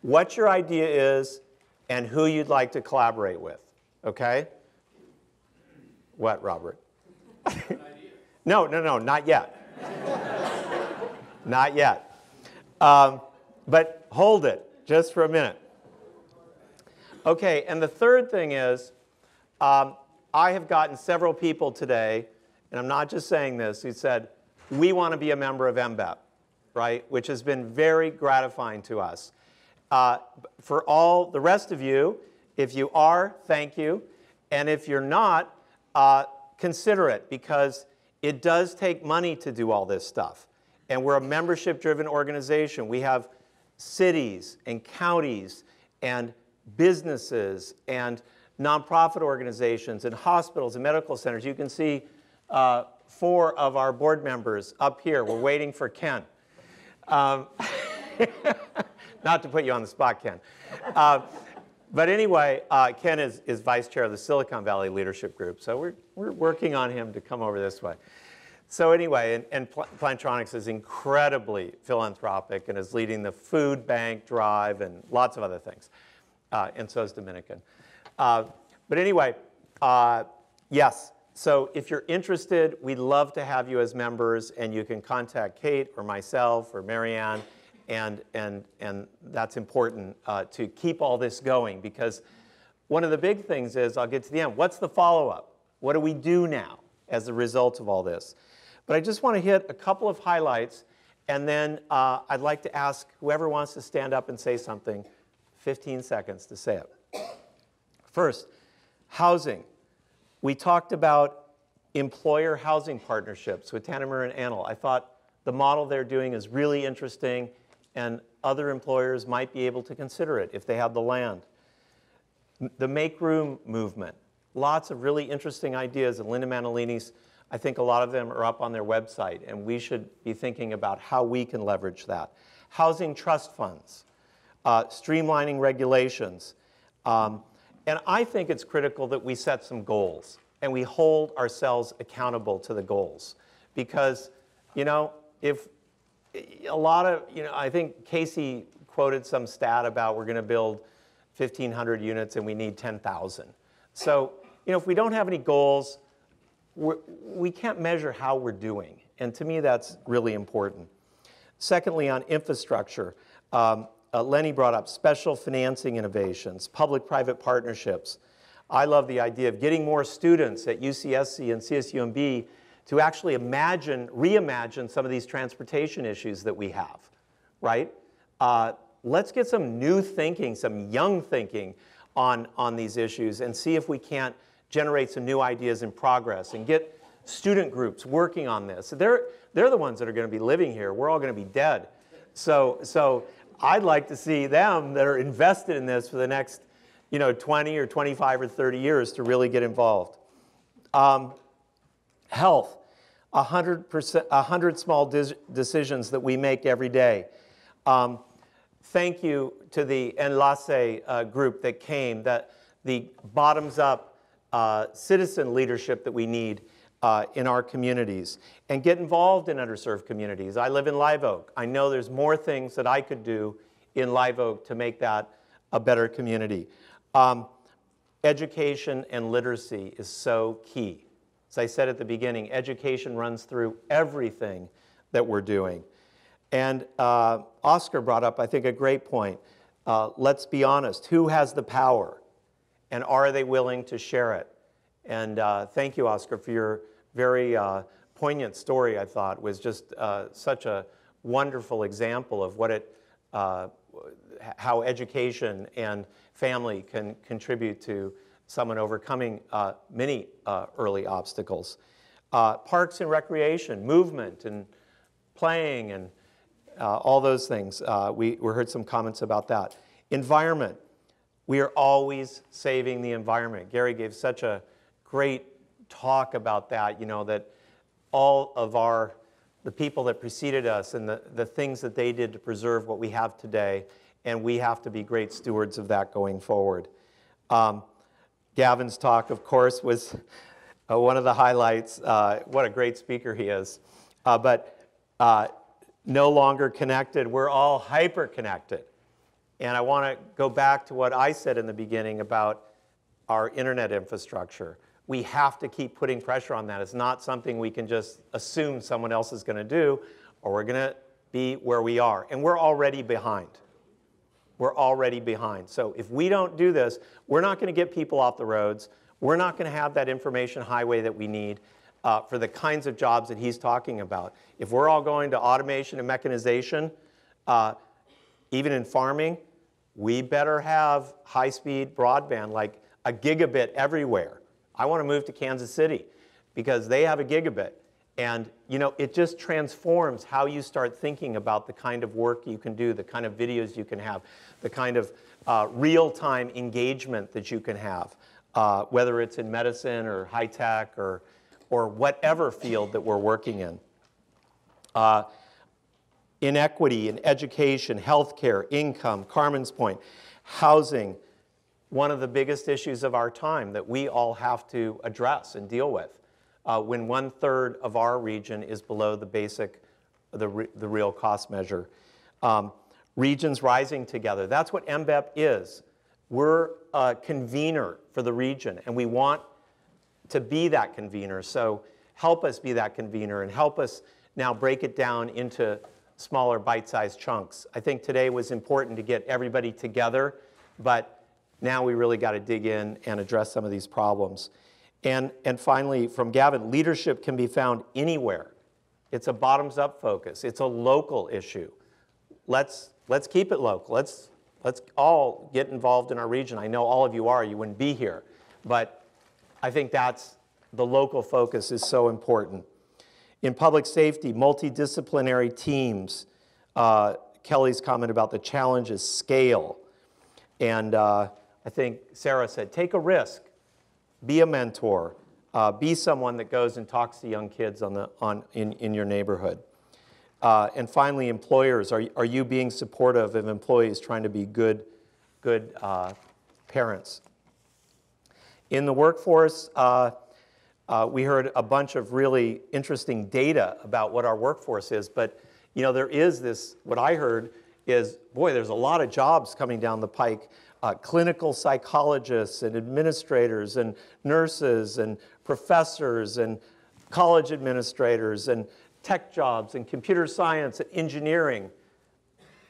Speaker 10: what your idea is and who you'd like to collaborate with, okay? What, Robert? No, not yet. Not yet. But hold it just for a minute. Okay, and the third thing is, I have gotten several people today, and I'm not just saying this, who said, we want to be a member of MBEP, right? Which has been very gratifying to us. For all the rest of you, if you are, thank you. And if you're not, consider it, because it does take money to do all this stuff. And we're a membership-driven organization. We have cities and counties and businesses and nonprofit organizations and hospitals and medical centers. You can see 4 of our board members up here. We're waiting for Ken. Not to put you on the spot, Ken. But anyway, Ken is vice chair of the Silicon Valley Leadership Group, so we're working on him to come over this way. So anyway, and Plantronics is incredibly philanthropic and is leading the food bank drive and lots of other things, and so is Dominican. But anyway, yes, so if you're interested, we'd love to have you as members, and you can contact Kate or myself or Marianne. And that's important to keep all this going, because one of the big things is, I'll get to the end, what's the follow-up? What do we do now as a result of all this? But I just want to hit a couple of highlights, and then I'd like to ask whoever wants to stand up and say something, 15 seconds to say it. First, housing. We talked about employer housing partnerships with Tanimura and Anil. I thought the model they're doing is really interesting, and other employers might be able to consider it if they have the land. The Make Room movement, lots of really interesting ideas, and Linda Manalini's, I think a lot of them are up on their website, and we should be thinking about how we can leverage that. Housing trust funds, streamlining regulations, and I think it's critical that we set some goals, and we hold ourselves accountable to the goals, because, you know, if a lot of, you know, I think Casey quoted some stat about we're going to build 1,500 units and we need 10,000. So, you know, if we don't have any goals, we can't measure how we're doing. And to me, that's really important. Secondly, on infrastructure, Lenny brought up special financing innovations, public-private partnerships. I love the idea of getting more students at UCSC and CSUMB to actually reimagine some of these transportation issues that we have, right? Let's get some new thinking, some young thinking on these issues and see if we can't generate some new ideas and progress and get student groups working on this. They're the ones that are going to be living here. We're all going to be dead. So I'd like to see them that are invested in this for the next 20 or 25 or 30 years to really get involved. Health, 100 small decisions that we make every day. Thank you to the Enlace group that came, the bottoms-up citizen leadership that we need in our communities. And get involved in underserved communities. I live in Live Oak. I know there's more things that I could do in Live Oak to make that a better community. Education and literacy is so key. As I said at the beginning, education runs through everything that we're doing. And Oscar brought up, I think, a great point. Let's be honest. Who has the power? And are they willing to share it? And thank you, Oscar, for your very poignant story, I thought, was just such a wonderful example of what how education and family can contribute to someone overcoming many early obstacles. Parks and recreation, movement and playing and all those things. We heard some comments about that. Environment. We are always saving the environment. Gary gave such a great talk about that, that all of the people that preceded us and the things that they did to preserve what we have today, and we have to be great stewards of that going forward. Gavin's talk, of course, was one of the highlights. What a great speaker he is. But no longer connected, we're all hyper-connected. And I want to go back to what I said in the beginning about our internet infrastructure. We have to keep putting pressure on that. It's not something we can just assume someone else is going to do, or we're going to be where we are. And we're already behind. We're already behind. So if we don't do this, we're not going to get people off the roads. We're not going to have that information highway that we need for the kinds of jobs that he's talking about. If we're all going to automation and mechanization, even in farming, we better have high-speed broadband, like a gigabit everywhere. I want to move to Kansas City because they have a gigabit. And it just transforms how you start thinking about the kind of work you can do, the kind of videos you can have, the kind of real-time engagement that you can have, whether it's in medicine or high tech or whatever field that we're working in. Inequity in education, healthcare, income, Carmen's point, housing, one of the biggest issues of our time that we all have to address and deal with when 1/3 of our region is below the basic, the real cost measure. Regions rising together, that's what MBEP is. We're a convener for the region, and we want to be that convener. So help us be that convener and help us now break it down into smaller bite-sized chunks. I think today was important to get everybody together, but now we really got to dig in and address some of these problems. And finally, from Gavin, leadership can be found anywhere. It's a bottoms-up focus. It's a local issue. Let's keep it local. Let's all get involved in our region. I know all of you are. You wouldn't be here. But I think the local focus is so important. In public safety, multidisciplinary teams. Kelly's comment about the challenges, scale. And I think Sarah said, take a risk. Be a mentor. Be someone that goes and talks to young kids in your neighborhood. And finally, employers. Are you being supportive of employees trying to be good parents? In the workforce, we heard a bunch of really interesting data about what our workforce is, but there is this, what I heard is, boy, there's a lot of jobs coming down the pike. Clinical psychologists and administrators and nurses and professors and college administrators and tech jobs and computer science and engineering.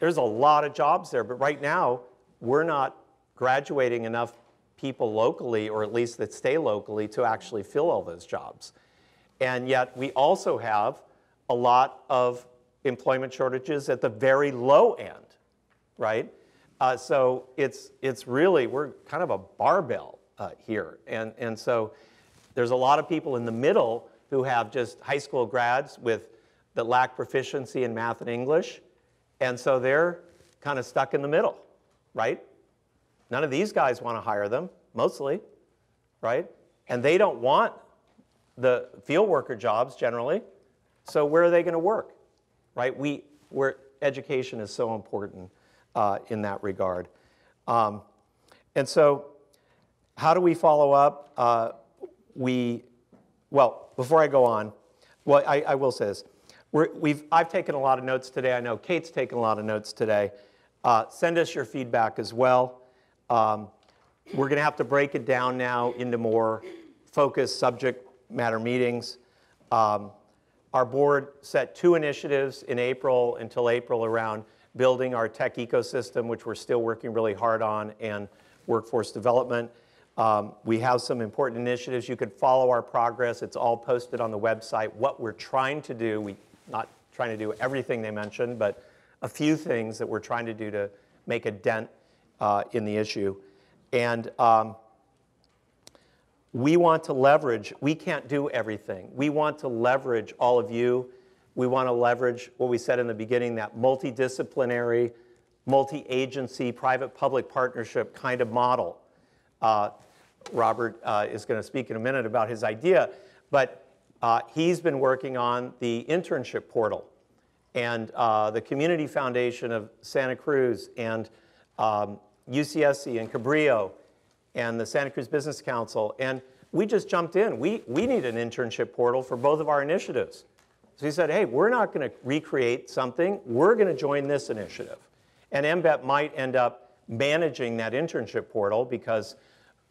Speaker 10: There's a lot of jobs there, but right now we're not graduating enough people locally, or at least that stay locally, to actually fill all those jobs. And yet we also have a lot of employment shortages at the very low end, right? So it's really, we're kind of a barbell here. And so there's a lot of people in the middle who have just high school grads that lack proficiency in math and English. And so they're kind of stuck in the middle, right? None of these guys want to hire them, mostly, right? And they don't want the field worker jobs generally. So where are they going to work, right? Where education is so important in that regard. And so how do we follow up? Well, before I go on, well, I will say this. I've taken a lot of notes today. I know Kate's taken a lot of notes today. Send us your feedback as well. We're going to have to break it down now into more focused subject matter meetings. Our board set 2 initiatives in April until April around building our tech ecosystem, which we're still working really hard on, and workforce development. We have some important initiatives. You could follow our progress. It's all posted on the website. What we're trying to do, we're not trying to do everything they mentioned, but a few things that we're trying to do to make a dent in the issue. And we want to leverage, we can't do everything. We want to leverage all of you. We want to leverage what we said in the beginning, that multidisciplinary, multi-agency, private-public partnership kind of model. Robert is going to speak in a minute about his idea, but he's been working on the internship portal, and the Community Foundation of Santa Cruz, and UCSC and Cabrillo, and the Santa Cruz Business Council, and we just jumped in. We need an internship portal for both of our initiatives. So he said, hey, we're not going to recreate something. We're going to join this initiative. And MBEP might end up managing that internship portal because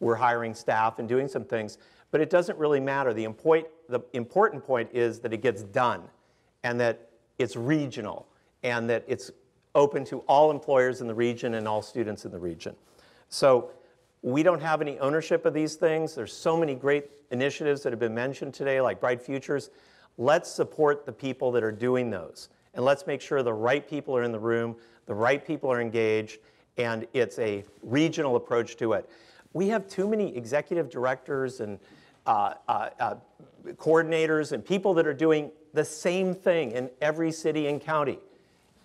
Speaker 10: we're hiring staff and doing some things. But it doesn't really matter. The important point is that it gets done, and that it's regional, and that it's open to all employers in the region and all students in the region. So we don't have any ownership of these things. There's so many great initiatives that have been mentioned today, like Bright Futures. Let's support the people that are doing those. And let's make sure the right people are in the room, the right people are engaged, and it's a regional approach to it. We have too many executive directors and coordinators and people that are doing the same thing in every city and county.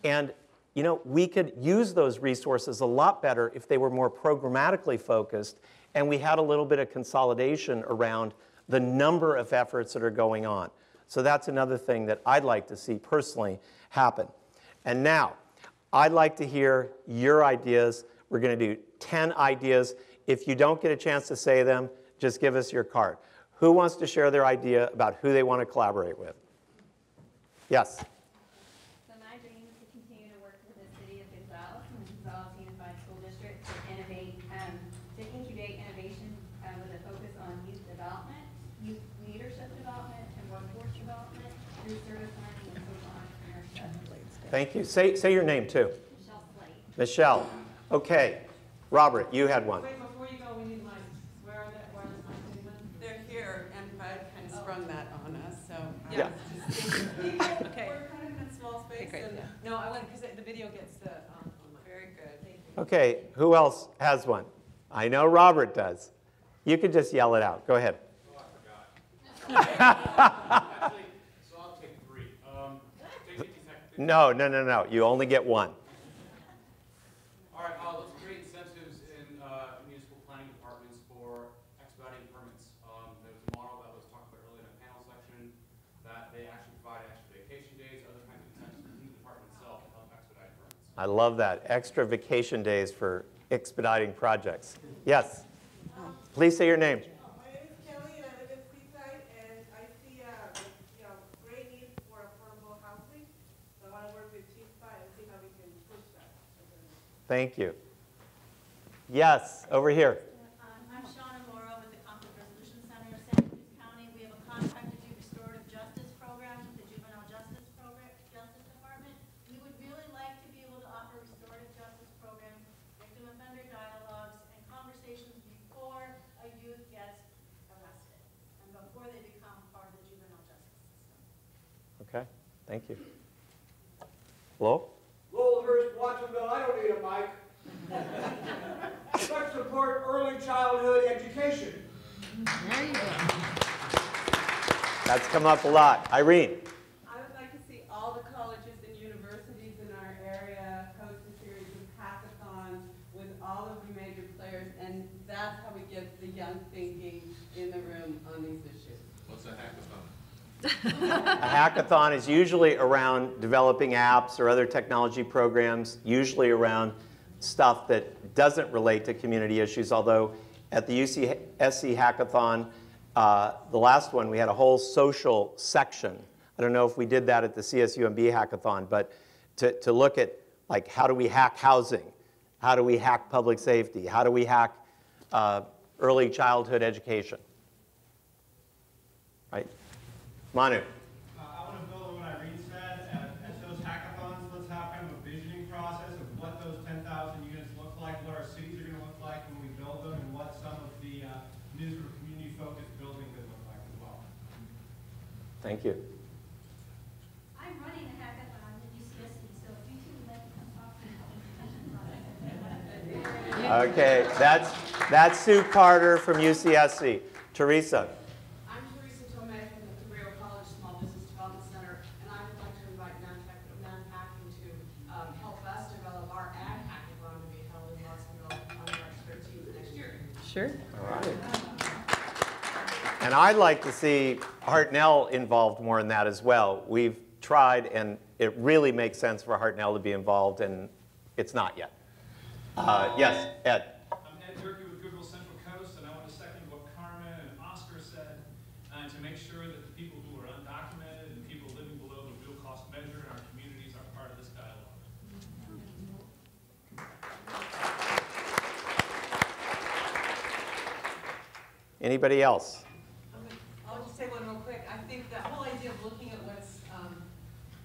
Speaker 10: And you know, we could use those resources a lot better if they were more programmatically focused and we had a little bit of consolidation around the number of efforts that are going on. So that's another thing that I'd like to see personally happen. And now, I'd like to hear your ideas. We're going to do 10 ideas. If you don't get a chance to say them, just give us your card. Who wants to share their idea about who they want to collaborate with? Yes?
Speaker 11: So my dream is to continue to work with the city of Gonzales and the Gonzales Unified School District to innovate, to incubate innovation with a focus on youth development, youth leadership development, and workforce development through service learning and social entrepreneurship.
Speaker 10: Thank you. Say your name too.
Speaker 11: Michelle Slate.
Speaker 10: Michelle. Okay. Robert, you had one.
Speaker 12: Wait, before you go, we need mics. Where are the mics? They're here, and Bud kind of sprung that on us, so.
Speaker 10: Yeah.
Speaker 12: Okay. We're kind of in a small space. Okay, and no, I went, because the video gets the, very good. Thank you.
Speaker 10: Okay, who else has one? I know Robert does. You can just yell it out. Go ahead.
Speaker 13: Oh, I forgot. Actually, so I'll take 3. Take 50 seconds.
Speaker 10: No. You only get one.
Speaker 13: All right, let's create incentives in municipal planning departments for expediting permits. There was a model that was talked about earlier in the panel section that they actually provide extra vacation days, other kinds of incentives in the department itself to help expedite permits.
Speaker 10: I love that. Extra vacation days for expediting projects. Yes. Please say your name.
Speaker 14: My name is Kelly, and I live in Seaside, and I see a great need for affordable housing. So I want to work with Chief Spy and see how we can push that.
Speaker 10: Thank you. Yes, over here.
Speaker 15: I'm Shauna Morrow with the Conflict Resolution Center of Santa Cruz County. We have a contract to do restorative justice programs with the Juvenile Justice Department. We would really like to be able to offer restorative justice programs, victim offender dialogues, and conversations before a youth gets arrested and before they become part of the juvenile justice
Speaker 10: Thank you. Hello?
Speaker 16: Lowellhurst, Watsonville, I don't need a mic. Let's support early childhood education.
Speaker 1: There you go.
Speaker 10: That's come up a lot. Irene?
Speaker 12: I would like to see all the colleges and universities in our area host a series of hackathons with all of the major players, and that's how we get the young thinking in the room on these issues.
Speaker 13: What's a hackathon?
Speaker 10: A hackathon is usually around developing apps or other technology programs, usually around stuff that doesn't relate to community issues, although at the UCSC hackathon, the last one, we had a whole social section. I don't know if we did that at the CSUMB hackathon, but to look at, like, how do we hack housing? How do we hack public safety? How do we hack early childhood education? Right? Manu.
Speaker 17: I want to build on what Irene said. At those hackathons, let's have kind of a visioning process of what those 10,000 units look like, what our cities are going to look like when we build them, and what some of the new sort of community-focused building could look like as well.
Speaker 10: Thank you.
Speaker 15: I'm running a hackathon at UCSC, so if you two would like to come talk to me.
Speaker 10: Okay, that's Sue Carter from UCSC. Teresa.
Speaker 12: I'm Teresa Tomei from the Cabrillo College Small Business Development Center, and I would like to invite Manpacking to help us develop our ag hackathon to be held in Lawsonville on March 13th next year.
Speaker 1: Sure.
Speaker 10: All right. And I'd like to see Hartnell involved more in that as well. We've tried, and it really makes sense for Hartnell to be involved, and it's not yet. Yes, Ed.
Speaker 17: I'm Ed Durkee with Goodwill Central Coast, and I want to second what Carmen and Oscar said, and to make sure that the people who are undocumented and people living below the real cost measure in our communities are part of this dialogue.
Speaker 10: Anybody else?
Speaker 12: I'll just say one real quick. I think that whole idea of looking at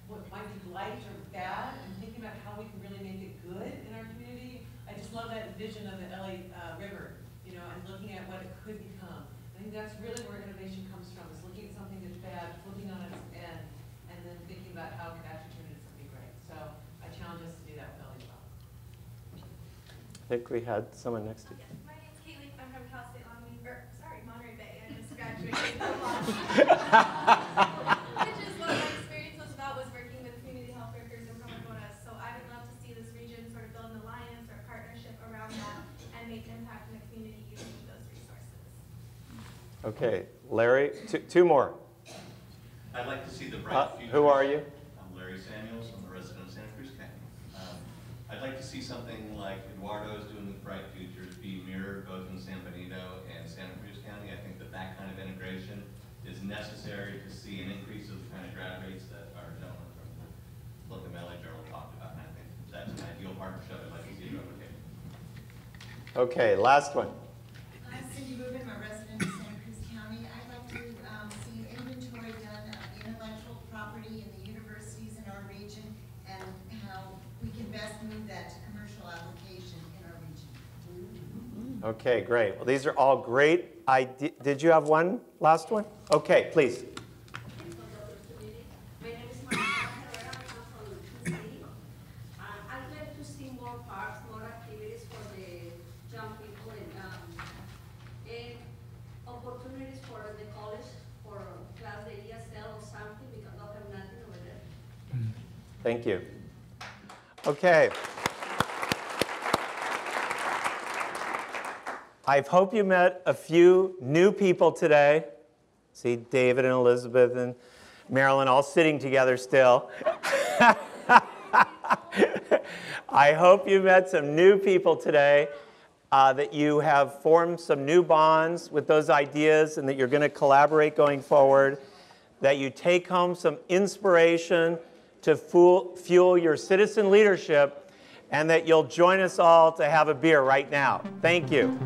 Speaker 12: what might be light or bad and thinking about how we can really make it good in our community. I just love that vision of the LA River, and looking at what it could become. I think that's really where innovation comes from, is looking at something that's bad, flipping on its end, and then thinking about how it could actually turn into something great. So I challenge us to do that with LA as well.
Speaker 10: I think we had someone next to you.
Speaker 15: My name's Kaylee. I'm from Cal State Monterey Bay. I just graduated from which is what my experience was about, was working with community health workers in Promocotas. So I would love to see this region sort of build an alliance or partnership around that and make an impact in the community using those resources.
Speaker 10: Okay, Larry, two more.
Speaker 18: I'd like to see the bright future.
Speaker 10: Who are you?
Speaker 18: I'm Larry Samuels. I'm a resident of Santa Cruz County. I'd like to see something like Eduardo is doing with Bright Futures be mirrored both in San Benito and Santa Cruz County. I think that kind of integration is necessary to see an increase of the kind of grad rates that our gentleman from the Local Valley Journal talked about. And I think that's an ideal partnership I'd like to see replicated.
Speaker 10: Okay, last one.
Speaker 19: I'm Cindy Rubin, I'm a resident of Santa Cruz County. I'd like to see an inventory done of the intellectual property in the universities in our region and how we can best move that to commercial application in our region.
Speaker 10: Okay, great. Well, these are all great ideas. Did you have one last one? Okay, please.
Speaker 15: My name is Maria Herrera. I'm from the city. I'd like to see more parks, more activities for the young people, and opportunities for the college for class the ESL or something, because they have nothing over there.
Speaker 10: Thank you. Okay. I hope you met a few new people today. See David and Elizabeth and Marilyn all sitting together still. I hope you met some new people today, that you have formed some new bonds with those ideas and that you're going to collaborate going forward, that you take home some inspiration to fuel your citizen leadership, and that you'll join us all to have a beer right now. Thank you.